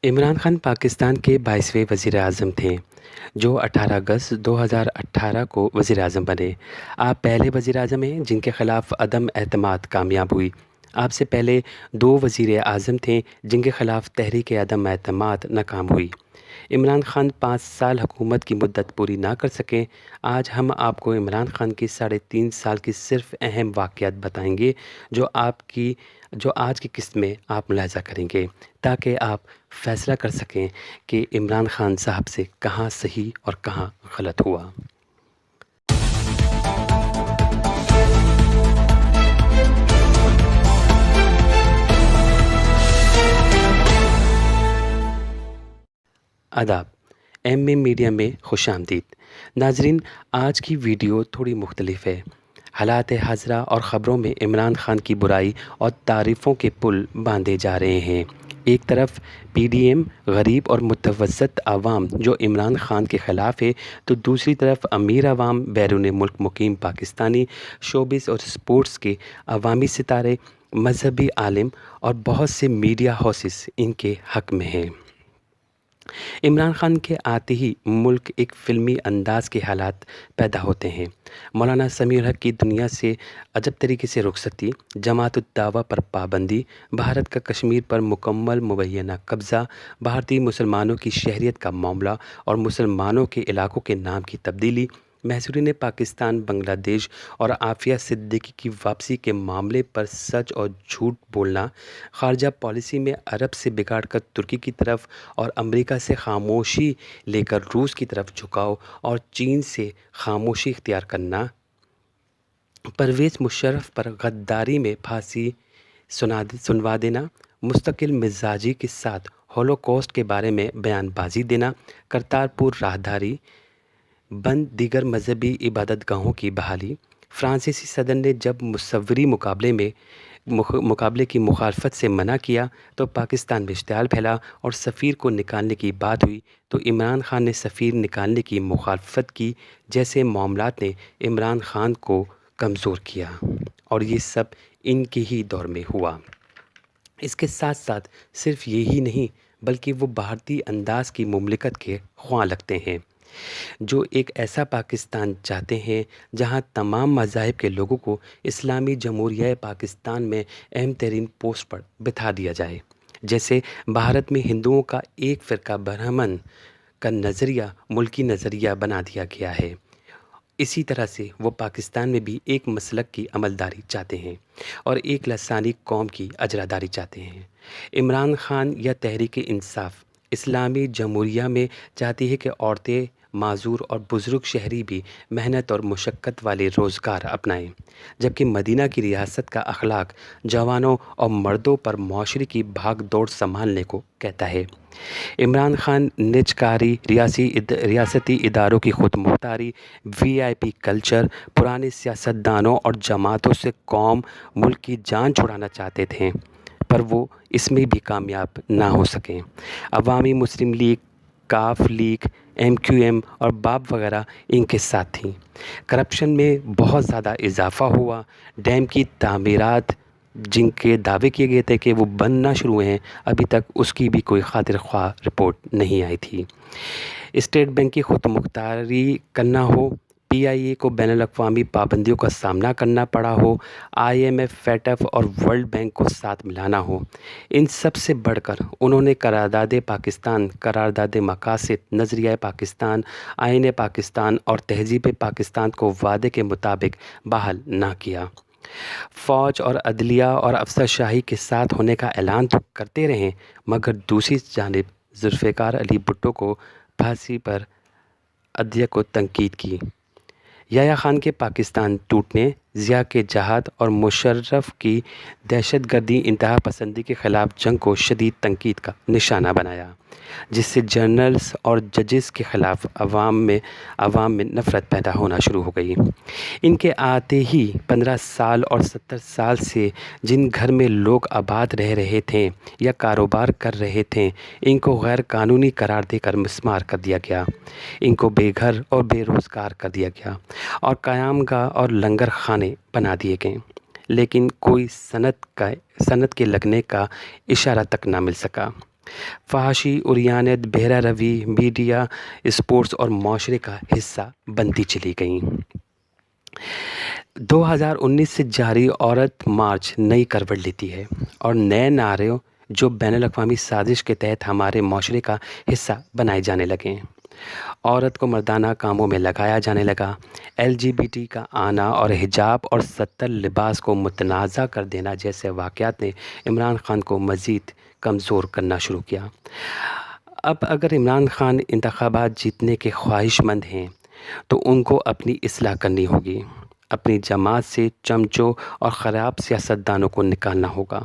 عمران خان پاکستان کے 22ویں وزیر اعظم تھے جو 18 اگست 2018 کو وزیر اعظم بنے۔ آپ پہلے وزیر اعظم ہیں جن کے خلاف عدم اعتماد کامیاب ہوئی۔ آپ سے پہلے 2 وزیر اعظم تھے جن کے خلاف تحریک عدم اعتماد ناکام ہوئی۔ عمران خان 5 سال حکومت کی مدت پوری نہ کر سکے۔ آج ہم آپ کو عمران خان کی 3.5 سال کی صرف اہم واقعات بتائیں گے جو آج کی قسط میں آپ ملاحظہ کریں گے تاکہ آپ فیصلہ کر سکیں کہ عمران خان صاحب سے کہاں صحیح اور کہاں غلط ہوا۔ آداب، ایم اے میڈیا میں خوش آمدید۔ ناظرین، آج کی ویڈیو تھوڑی مختلف ہے۔ حالات حاضرہ اور خبروں میں عمران خان کی برائی اور تعریفوں کے پل باندھے جا رہے ہیں۔ ایک طرف پی ڈی ایم غریب اور متوسط عوام جو عمران خان کے خلاف ہے، تو دوسری طرف امیر عوام، بیرون ملک مقیم پاکستانی، شوبز اور سپورٹس کے عوامی ستارے، مذہبی عالم اور بہت سے میڈیا ہاؤسز ان کے حق میں ہیں۔ عمران خان کے آتے ہی ملک ایک فلمی انداز کے حالات پیدا ہوتے ہیں۔ مولانا سمیع الحق کی دنیا سے عجب طریقے سے رخصتی، جماعت الدعوہ پر پابندی، بھارت کا کشمیر پر مکمل مبینہ قبضہ، بھارتی مسلمانوں کی شہریت کا معاملہ اور مسلمانوں کے علاقوں کے نام کی تبدیلی، محصورین پاکستان بنگلہ دیش اور عافیہ صدیقی کی واپسی کے معاملے پر سچ اور جھوٹ بولنا، خارجہ پالیسی میں عرب سے بگاڑ کر ترکی کی طرف اور امریکہ سے خاموشی لے کر روس کی طرف جھکاؤ اور چین سے خاموشی اختیار کرنا، پرویز مشرف پر غداری میں پھانسی سنوا دینا، مستقل مزاجی کے ساتھ ہولوکاسٹ کے بارے میں بیان بازی دینا، کرتارپور راہداری بند، دیگر مذہبی عبادت گاہوں کی بحالی، فرانسیسی صدر نے جب مصوری مقابلے کی مخالفت سے منع کیا تو پاکستان میں اشتعال پھیلا اور سفیر کو نکالنے کی بات ہوئی تو عمران خان نے سفیر نکالنے کی مخالفت کی جیسے معاملات نے عمران خان کو کمزور کیا، اور یہ سب ان کے ہی دور میں ہوا۔ اس کے ساتھ ساتھ صرف یہی نہیں بلکہ وہ بھارتی انداز کی مملکت کے خواہاں لگتے ہیں، جو ایک ایسا پاکستان چاہتے ہیں جہاں تمام مذاہب کے لوگوں کو اسلامی جمہوریہ پاکستان میں اہم ترین پوسٹ پر بٹھا دیا جائے، جیسے بھارت میں ہندوؤں کا ایک فرقہ برہمن کا نظریہ ملکی نظریہ بنا دیا گیا ہے، اسی طرح سے وہ پاکستان میں بھی ایک مسلک کی عملداری چاہتے ہیں اور ایک لسانی قوم کی اجراداری چاہتے ہیں۔ عمران خان یا تحریک انصاف اسلامی جمہوریہ میں چاہتی ہے کہ عورتیں، معذور اور بزرگ شہری بھی محنت اور مشقت والے روزگار اپنائیں، جبکہ مدینہ کی ریاست کا اخلاق جوانوں اور مردوں پر معاشرے کی بھاگ دوڑ سنبھالنے کو کہتا ہے۔ عمران خان نجکاری، ریاستی اداروں کی خود مختاری، وی آئی پی کلچر، پرانے سیاستدانوں اور جماعتوں سے قوم ملک کی جان چھڑانا چاہتے تھے، پر وہ اس میں بھی کامیاب نہ ہو سکیں۔ عوامی مسلم لیگ، کاف لیگ، ایم کیو ایم اور باب وغیرہ ان کے ساتھ تھیں۔ کرپشن میں بہت زیادہ اضافہ ہوا۔ ڈیم کی تعمیرات جن کے دعوے کیے گئے تھے کہ وہ بننا شروع ہوئے ہیں، ابھی تک اس کی بھی کوئی خاطر خواہ رپورٹ نہیں آئی تھی۔ اسٹیٹ بینک کی خود مختاری کرنا ہو، پی آئی اے کو بین الاقوامی پابندیوں کا سامنا کرنا پڑا ہو، آئی ایم ایف، فیٹف اور ورلڈ بینک کو ساتھ ملانا ہو، ان سب سے بڑھ کر انہوں نے قرارداد پاکستان، قرارداد مقاصد، نظریہ پاکستان، آئین پاکستان اور تہذیب پاکستان کو وعدے کے مطابق بحال نہ کیا۔ فوج اور عدلیہ اور افسرشاہی کے ساتھ ہونے کا اعلان تو کرتے رہے، مگر دوسری جانب ذوالفقار علی بھٹو کو پھانسی پر عدلیہ کو تنقید کی۔ یحییٰ خان کے پاکستان ٹوٹنے، ضیاء کے جہاد اور مشرف کی دہشت گردی انتہا پسندی کے خلاف جنگ کو شدید تنقید کا نشانہ بنایا، جس سے جنرلز اور ججز کے خلاف عوام میں نفرت پیدا ہونا شروع ہو گئی۔ ان کے آتے ہی 15 سال اور 70 سال سے جن گھر میں لوگ آباد رہ رہے تھے یا کاروبار کر رہے تھے، ان کو غیر قانونی قرار دے کر مسمار کر دیا گیا، ان کو بے گھر اور بے روزگار کر دیا گیا اور قیام گاہ اور لنگر خانے بنا دیے گئے، لیکن کوئی صنعت کے لگنے کا اشارہ تک نہ مل سکا۔ فحاشی، عریانت، بہرہ روی میڈیا، اسپورٹس اور معاشرے کا حصہ بنتی چلی گئیں۔ 2019 سے جاری عورت مارچ نئی کروٹ لیتی ہے اور نئے نعرے جو بین الاقوامی سازش کے تحت ہمارے معاشرے کا حصہ بنائے جانے لگے ہیں۔ عورت کو مردانہ کاموں میں لگایا جانے لگا۔ LGBT کا آنا اور حجاب اور ستر لباس کو متنازع کر دینا جیسے واقعات نے عمران خان کو مزید کمزور کرنا شروع کیا۔ اب اگر عمران خان انتخابات جیتنے کے خواہش مند ہیں تو ان کو اپنی اصلاح کرنی ہوگی۔ اپنی جماعت سے چمچوں اور خراب سیاستدانوں کو نکالنا ہوگا۔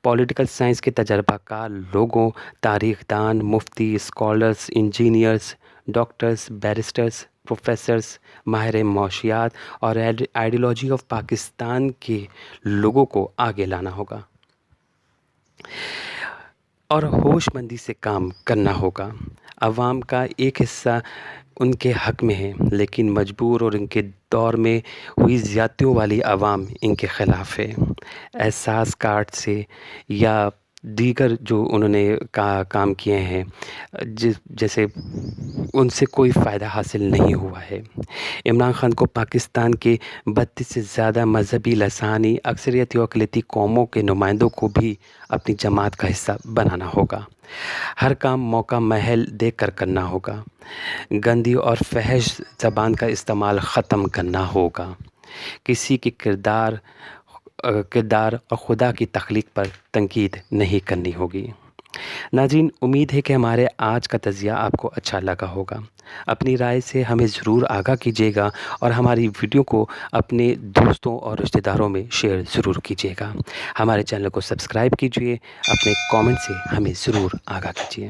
پولیٹیکل سائنس کے تجربہ کار لوگوں، تاریخ دان، مفتی، scholars, engineers, doctors, barristers, professors, ماہر معاشیات اور آئیڈیالوجی آف پاکستان کے لوگوں کو آگے لانا ہوگا اور ہوش مندی سے کام کرنا ہوگا۔ عوام کا ایک حصہ ان کے حق میں ہے، لیکن مجبور اور ان کے دور میں ہوئی زیادتیوں والی عوام ان کے خلاف ہے۔ احساس کارڈ سے یا دیگر جو انہوں نے کام کیے ہیں جیسے ان سے کوئی فائدہ حاصل نہیں ہوا ہے۔ عمران خان کو پاکستان کے 32 سے زیادہ مذہبی، لسانی، اکثریتی اور اقلیتی قوموں کے نمائندوں کو بھی اپنی جماعت کا حصہ بنانا ہوگا۔ ہر کام موقع محل دیکھ کر کرنا ہوگا۔ گندی اور فحش زبان کا استعمال ختم کرنا ہوگا۔ کسی کے کردار اور خدا کی تخلیق پر تنقید نہیں کرنی ہوگی۔ ناظرین، امید ہے کہ ہمارے آج کا تجزیہ آپ کو اچھا لگا ہوگا۔ اپنی رائے سے ہمیں ضرور آگاہ کیجیے گا اور ہماری ویڈیو کو اپنے دوستوں اور رشتہ داروں میں شیئر ضرور کیجیے گا۔ ہمارے چینل کو سبسکرائب کیجیے، اپنے کامنٹ سے ہمیں ضرور آگاہ کیجیے۔